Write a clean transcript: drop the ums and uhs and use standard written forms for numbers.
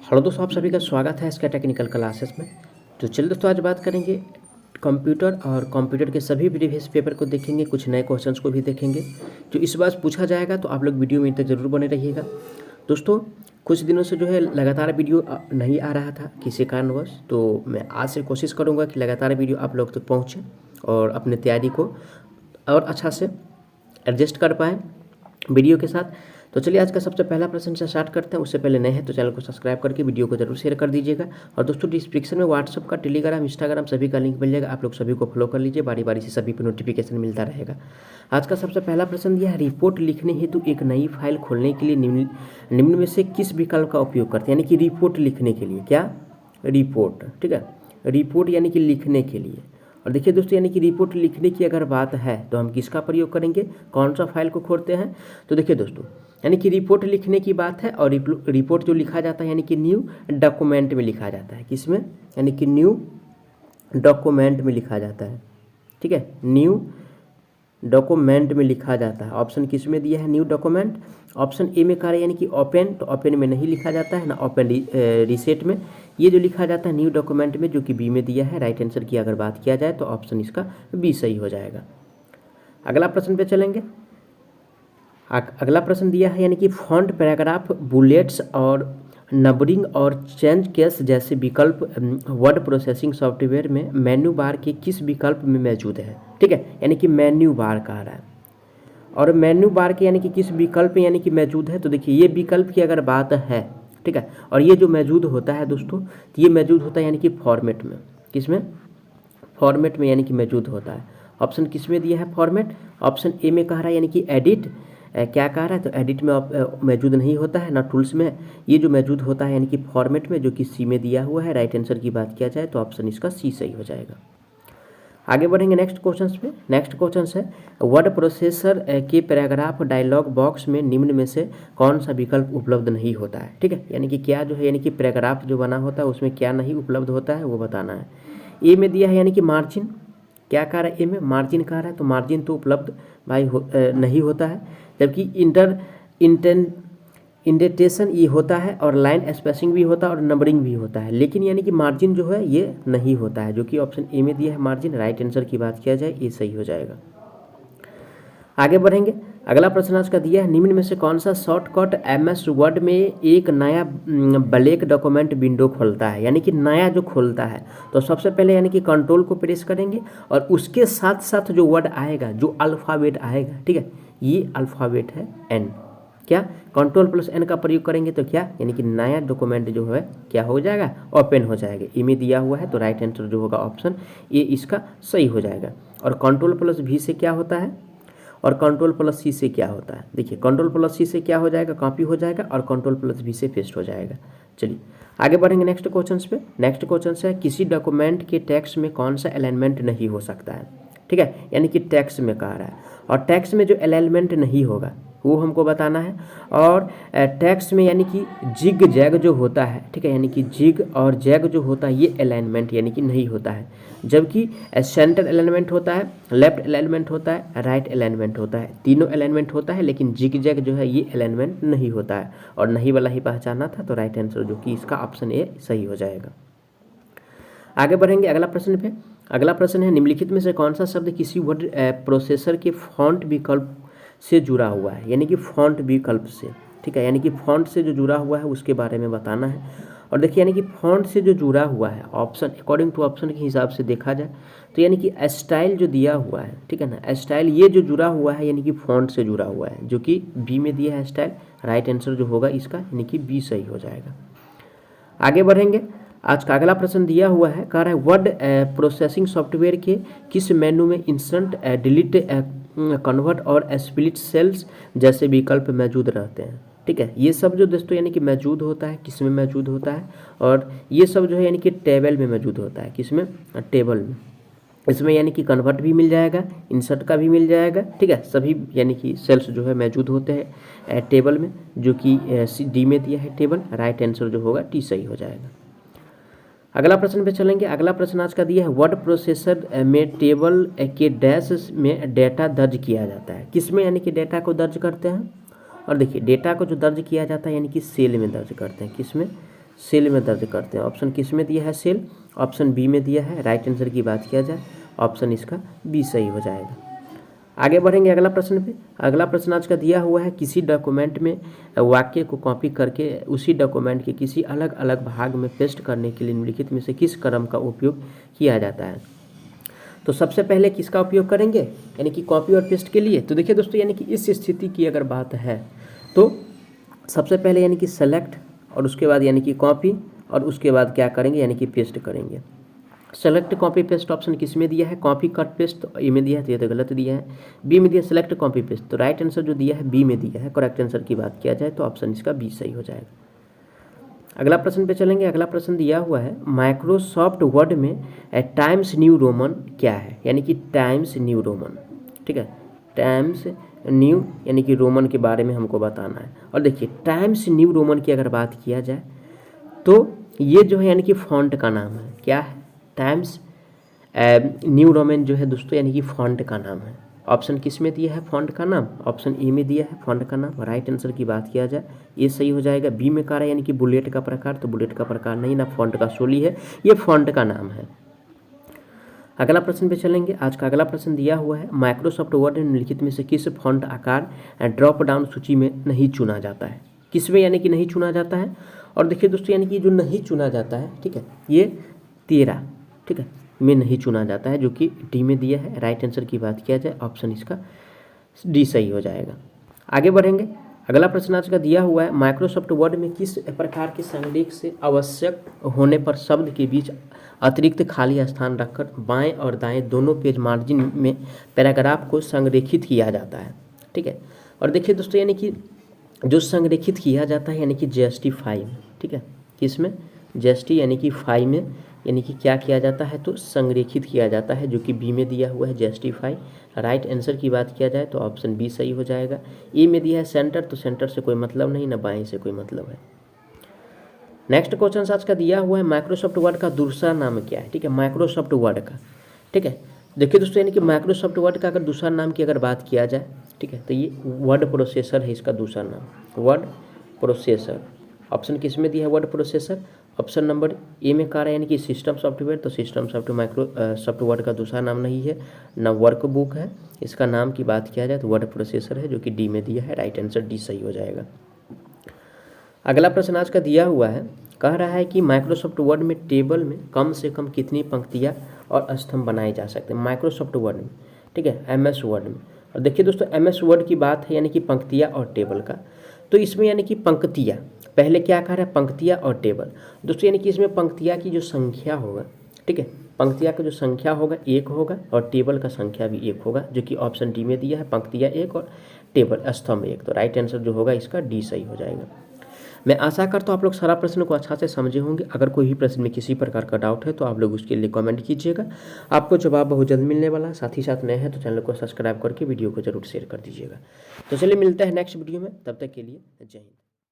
Hello दोस्तों, आप सभी का स्वागत है इसका टेक्निकल क्लासेस में। तो चलिए दोस्तों, आज बात करेंगे कंप्यूटर और कंप्यूटर के सभी प्रीवियस पेपर को देखेंगे, कुछ नए क्वेश्चंस को भी देखेंगे जो इस बार पूछा जाएगा। तो आप लोग वीडियो में तक जरूर बने रहिएगा। दोस्तों, कुछ दिनों से जो है लगातार वीडियो नहीं आ रहा था किसी कारणवश, तो मैं आज से कोशिश करूँगा कि लगातार वीडियो आप लोग तक पहुँचे और अपने तैयारी को और अच्छा से एडजस्ट कर पाएँ वीडियो के साथ। तो चलिए आज का सबसे पहला प्रश्न से स्टार्ट करते हैं। उससे पहले नए हैं तो चैनल को सब्सक्राइब करके वीडियो को जरूर शेयर कर दीजिएगा। और दोस्तों, डिस्क्रिप्शन में व्हाट्सअप का, टेलीग्राम, इंस्टाग्राम सभी का लिंक मिल जाएगा। आप लोग सभी को फॉलो कर लीजिए, बारी बारी से सभी पर नोटिफिकेशन मिलता रहेगा। आज का सबसे पहला प्रश्न यह है, रिपोर्ट लिखने हेतु एक नई फाइल खोलने के लिए निम्न में से किस विकल्प का उपयोग करते हैं। यानी कि रिपोर्ट लिखने के लिए, क्या रिपोर्ट, ठीक है, रिपोर्ट यानी कि लिखने के लिए। और देखिए दोस्तों, यानी कि रिपोर्ट लिखने की अगर बात है तो हम किसका प्रयोग करेंगे, कौन सा फाइल को खोलते हैं। तो देखिए दोस्तों, यानी कि रिपोर्ट लिखने की बात है और रिपोर्ट जो लिखा जाता है यानी कि न्यू डॉक्यूमेंट में लिखा जाता है। किसमें, यानी कि न्यू डॉक्यूमेंट में लिखा जाता है। ठीक है, न्यू डॉक्यूमेंट में लिखा जाता है। ऑप्शन किस में दिया है, न्यू डॉक्यूमेंट। ऑप्शन ए में कह रहा है यानी कि ओपन, तो ओपन में नहीं लिखा जाता है ना, ओपन रिसेट में ये जो लिखा जाता है न्यू डॉक्यूमेंट में, जो कि बी में दिया है। राइट आंसर की अगर बात किया जाए तो ऑप्शन इसका बी सही हो जाएगा। अगला प्रश्न पे चलेंगे। अगला प्रश्न दिया है, यानी कि फॉन्ट, पैराग्राफ, बुलेट्स और नंबरिंग और चेंज केस जैसे विकल्प वर्ड प्रोसेसिंग सॉफ्टवेयर में मेन्यू बार के किस विकल्प में मौजूद है। ठीक है, यानी कि मेन्यू बार कह रहा है और मेन्यू बार के यानी कि किस विकल्प में यानी कि मौजूद है। तो देखिए, ये विकल्प की अगर बात है, ठीक है, और ये जो मौजूद होता है दोस्तों, तो ये मौजूद होता है यानी कि फॉर्मेट में। किसमें, फॉर्मेट में यानी कि मौजूद होता है। ऑप्शन किस में दिया है, फॉर्मेट। ऑप्शन ए में कह रहा है यानी कि एडिट, क्या कह रहा है, तो एडिट में मौजूद नहीं होता है ना, टूल्स में। ये जो मौजूद होता है यानी कि फॉर्मेट में, जो कि सी में दिया हुआ है। राइट आंसर की बात किया जाए तो ऑप्शन इसका सी सही हो जाएगा। आगे बढ़ेंगे नेक्स्ट क्वेश्चन पे। नेक्स्ट क्वेश्चन है, वर्ड प्रोसेसर के पैराग्राफ डायलॉग बॉक्स में निम्न में से कौन सा विकल्प उपलब्ध नहीं होता है। ठीक है, यानी कि क्या जो है, यानी कि पैराग्राफ जो बना होता है उसमें क्या नहीं उपलब्ध होता है वो बताना है। ए में दिया है यानी कि मार्जिन, क्या कह रहा है, ए में मार्जिन कह रहा है, तो मार्जिन तो उपलब्ध भाई नहीं होता है। जबकि इंडेंटेशन ये होता है और लाइन स्पेसिंग भी होता है और नंबरिंग भी होता है, लेकिन यानी कि मार्जिन जो है ये नहीं होता है, जो कि ऑप्शन ए में दिया है मार्जिन। राइट आंसर की बात किया जाए ये सही हो जाएगा। आगे बढ़ेंगे। अगला प्रश्न आज का दिया है, निम्न में से कौन सा शॉर्टकट एमएस वर्ड में एक नया ब्लैक डॉक्यूमेंट विंडो खोलता है। यानी कि नया जो खोलता है, तो सबसे पहले यानी कि कंट्रोल को प्रेस करेंगे और उसके साथ साथ जो वर्ड आएगा, जो अल्फ़ाबेट आएगा, ठीक है, ये अल्फ़ाबेट है एन। क्या, कंट्रोल प्लस एन का प्रयोग करेंगे तो क्या, यानी कि नया डॉक्यूमेंट जो है क्या हो जाएगा, ओपन हो जाएगा। ई में दिया हुआ है तो राइट आंसर जो होगा ऑप्शन ए इसका सही हो जाएगा। और कंट्रोल प्लस भी से क्या होता है और कंट्रोल प्लस सी से क्या होता है। देखिए, कंट्रोल प्लस सी से क्या हो जाएगा, कॉपी हो जाएगा, और कंट्रोल प्लस भी से पेस्ट हो जाएगा। चलिए आगे बढ़ेंगे नेक्स्ट क्वेश्चन पे। नेक्स्ट क्वेश्चन है, किसी डॉक्यूमेंट के टेक्स्ट में कौन सा अलाइनमेंट नहीं हो सकता है। ठीक है, यानी कि टेक्स्ट में कह रहा है और टेक्स्ट में जो अलाइनमेंट नहीं होगा वो हमको बताना है। और टेक्स्ट में यानी कि जिग जैग जो होता है, ठीक है, यानी कि जिग और जैग जो होता है ये अलाइनमेंट यानी कि नहीं होता है। जबकि सेंटर अलाइनमेंट होता है, लेफ्ट अलाइनमेंट होता है, राइट अलाइनमेंट होता है, तीनों अलाइनमेंट होता है, लेकिन जिग जैग जो है ये अलाइनमेंट नहीं होता है। और नहीं वाला ही पहचाना था, तो राइट आंसर जो कि इसका ऑप्शन ए सही हो जाएगा। आगे बढ़ेंगे अगला प्रश्न पे। अगला प्रश्न है, निम्नलिखित में से कौन सा शब्द किसी वर्ड प्रोसेसर के फॉन्ट विकल्प से जुड़ा हुआ है। यानी कि फॉन्ट विकल्प से, ठीक है, यानी कि फॉन्ट से जो जुड़ा हुआ है उसके बारे में बताना है। और देखिए, यानी कि फॉन्ट से जो जुड़ा हुआ है, ऑप्शन अकॉर्डिंग टू ऑप्शन के हिसाब से देखा जाए तो यानी कि स्टाइल जो दिया हुआ है, ठीक है ना, स्टाइल ये जो जुड़ा हुआ है यानी कि फॉन्ट से जुड़ा हुआ है, जो कि बी में दिया है स्टाइल। राइट आंसर जो होगा इसका यानी कि बी सही हो जाएगा। आगे बढ़ेंगे। आज का अगला प्रश्न दिया हुआ है, कह रहा है वर्ड प्रोसेसिंग सॉफ्टवेयर के किस मेनू में इंस्टेंट डिलीट, कन्वर्ट और स्प्लिट सेल्स जैसे विकल्प मौजूद रहते हैं। ठीक है, ये सब जो दोस्तों यानी कि मौजूद होता है, किस में मौजूद होता है, और ये सब जो है यानी कि टेबल में मौजूद होता है। किस में, टेबल में। इसमें यानी कि कन्वर्ट भी मिल जाएगा, इंसर्ट का भी मिल जाएगा, ठीक है, सभी यानी कि सेल्स जो है मौजूद होते हैं टेबल में, जो कि डी में दिया है टेबल। राइट आंसर जो होगा टी सही हो जाएगा। अगला प्रश्न पे चलेंगे। अगला प्रश्न आज का दिया है, वर्ड प्रोसेसर में टेबल के डैश में डेटा दर्ज किया जाता है। किस में, यानी कि डेटा को दर्ज करते हैं। और देखिए, डेटा को जो दर्ज किया जाता है यानी कि सेल में दर्ज करते हैं। किस में, सेल में दर्ज करते हैं। ऑप्शन किस में दिया है? सेल। ऑप्शन बी में दिया है। राइट आंसर की बात किया जाए ऑप्शन इसका बी सही हो जाएगा। आगे बढ़ेंगे अगला प्रश्न पे। अगला प्रश्न आज का दिया हुआ है, किसी डॉक्यूमेंट में वाक्य को कॉपी करके उसी डॉक्यूमेंट के किसी अलग अलग भाग में पेस्ट करने के लिए निम्नलिखित में से किस क्रम का उपयोग किया जाता है? तो सबसे पहले किसका उपयोग करेंगे, यानी कि कॉपी और पेस्ट के लिए। तो देखिए दोस्तों, यानी कि इस स्थिति की अगर बात है तो सबसे पहले यानी कि सेलेक्ट और उसके बाद यानी कि कॉपी और उसके बाद क्या करेंगे, यानी कि पेस्ट करेंगे। सेलेक्ट कॉपी पेस्ट ऑप्शन किस में दिया है? Copy cut paste. तो ए में दिया है तो ये तो गलत दिया है। बी में दिया सेलेक्ट कॉपी पेस्ट, तो राइट आंसर जो दिया है बी में दिया है। करेक्ट आंसर की बात किया जाए तो ऑप्शन इसका बी सही हो जाएगा। अगला प्रश्न पे चलेंगे। अगला प्रश्न दिया हुआ है, माइक्रोसॉफ्ट वर्ड में टाइम्स न्यू रोमन क्या है? यानी कि टाइम्स न्यू रोमन, ठीक है। टाइम्स न्यू यानी कि रोमन के बारे में हमको बताना है। और देखिए टाइम्स न्यू रोमन की अगर बात किया जाए तो ये जो है यानी कि फॉन्ट का नाम है। क्या है? टाइम्स न्यू रोमन जो है दोस्तों यानी कि फॉन्ट का नाम है। ऑप्शन किस में दिया है फॉन्ट का नाम? ऑप्शन ए में दिया है फॉन्ट का नाम। राइट आंसर की बात किया जाए ये सही हो जाएगा। बी में कह रहा है यानी कि बुलेट का प्रकार, तो बुलेट का प्रकार नहीं ना, फॉन्ट का शोली है, ये फॉन्ट का नाम है। अगला प्रश्न पे चलेंगे। आज का अगला प्रश्न दिया हुआ है, माइक्रोसॉफ्ट वर्ड निम्नलिखित में से किस फॉन्ट आकार ड्रॉप डाउन सूची में नहीं चुना जाता है? किस में यानी कि नहीं चुना जाता है? और देखिए दोस्तों यानी कि जो नहीं चुना जाता है, ठीक है, ये 13, ठीक है, में नहीं चुना जाता है, जो कि डी में दिया है। राइट आंसर की बात किया जाए ऑप्शन इसका डी सही हो जाएगा। आगे बढ़ेंगे। अगला प्रश्न आज का दिया हुआ है, माइक्रोसॉफ्ट वर्ड में किस प्रकार के संलेख से आवश्यक होने पर शब्द के बीच अतिरिक्त खाली स्थान रखकर बाएं और दाएं दोनों पेज मार्जिन में पैराग्राफ को संरेखित किया जाता है? ठीक है। और देखिए दोस्तों यानी कि जो संरेखित किया जाता है यानी कि जस्टिफाई में, ठीक है, किसमें? जस्टी यानी कि फाई में, यानी कि क्या किया जाता है तो संरेखित किया जाता है, जो कि बी में दिया हुआ है जस्टिफाई। राइट आंसर की बात किया जाए तो ऑप्शन बी सही हो जाएगा। ए में दिया है सेंटर, तो सेंटर से कोई मतलब नहीं, ना बाएं से कोई मतलब है। नेक्स्ट क्वेश्चन आज का दिया हुआ है, माइक्रोसॉफ्ट वर्ड का दूसरा नाम क्या है? ठीक है, माइक्रोसॉफ्ट वर्ड का, ठीक है। देखिए दोस्तों यानी कि माइक्रोसॉफ्ट वर्ड का अगर दूसरा नाम की अगर बात किया जाए, ठीक है, तो ये वर्ड प्रोसेसर है इसका दूसरा नाम, वर्ड प्रोसेसर। ऑप्शन किस में दिया है word processor? Option number A में कह रहा है यानी कि सिस्टम सॉफ्टवेयर, तो सिस्टम सॉफ्टवेयर माइक्रोसॉफ्ट वर्ड का दूसरा नाम नहीं है, ना वर्क बुक है। इसका नाम की बात किया जाए तो वर्ड प्रोसेसर है, जो कि डी में दिया है। राइट आंसर डी सही हो जाएगा। अगला प्रश्न आज का दिया हुआ है, कह रहा है कि माइक्रोसॉफ्ट वर्ड में टेबल में कम से कम कितनी पंक्तियाँ और स्तंभ बनाए जा सकते हैं माइक्रोसॉफ्ट वर्ड में, ठीक है, एमएस वर्ड में। और देखिए दोस्तों एमएस वर्ड की बात है यानी कि पंक्तियाँ और टेबल का, तो इसमें यानी कि पंक्तियाँ, पहले क्या कह रहा है पंक्तियाँ और टेबल। दोस्तों यानी कि इसमें पंक्तियाँ की जो संख्या होगा, ठीक है, पंक्तियाँ का जो संख्या होगा 1 होगा और टेबल का संख्या भी 1 होगा, जो कि ऑप्शन डी में दिया है, पंक्तियाँ 1 और टेबल स्तंभ 1। तो राइट आंसर जो होगा इसका डी सही हो जाएगा। मैं आशा करता हूँ आप लोग सारा प्रश्न को अच्छा से समझे होंगे। अगर कोई भी प्रश्न में किसी प्रकार का डाउट है तो आप लोग उसके लिए कमेंट कीजिएगा, आपको जवाब बहुत जल्द मिलने वाला है। साथ ही साथ नए हैं तो चैनल को सब्सक्राइब करके वीडियो को जरूर शेयर कर दीजिएगा। तो चलिए मिलते हैं नेक्स्ट वीडियो में, तब तक के लिए जय हिंद।